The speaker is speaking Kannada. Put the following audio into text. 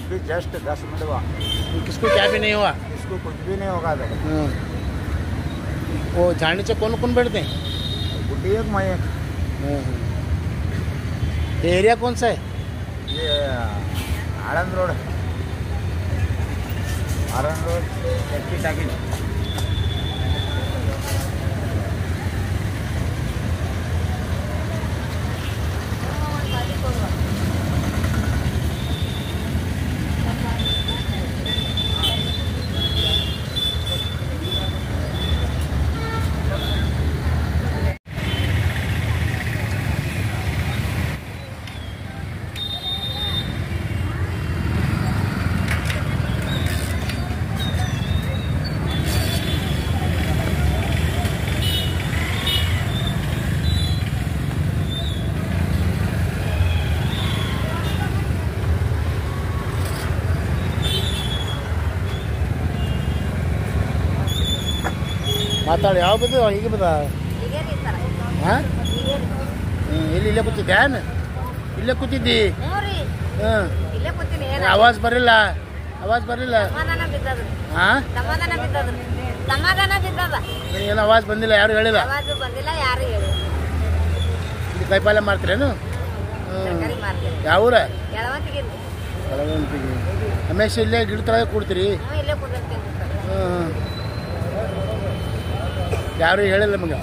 अभी जस्ट 10 मिनट हुआ। किसको क्या भी नहीं हुआ? इसको कुछ भी नहीं होगा अभी। वो झाड़ने से कौन कौन बैठते हैं? गुड्डी एक मैं एक। ये एरिया कौन सा है? ये आनंद रोड टैक्सी टाकी। ಮಾತಾಡಿ ಯಾವ ಬದ ಹೀಗೆ ಬದ ಹಾಂ ಇಲ್ಲೇ ಕೂತಿದ್ದೆ ಇಲ್ಲೇ ಕೂತಿದ್ದಿ ಹಾಂ ಆವಾಜ್ ಬರಲಿಲ್ಲ ಹಾಂ ಏನು ಆವಾಜ್ ಬಂದಿಲ್ಲ ಯಾರು ಹೇಳಿಲ್ಲ ಇಲ್ಲಿ ಕೈಪಾಲೆ ಮಾಡ್ತೀರೇನು ಯಾವ ಊರ ರಮೇಶ್ ಇಲ್ಲೇ ಗಿಡ ತಳಗೆ ಕೂಡ್ತೀರಿ ಹಾಂ ಯಾರು ಹೇಳಿಲ್ಲ ನಮಗೆ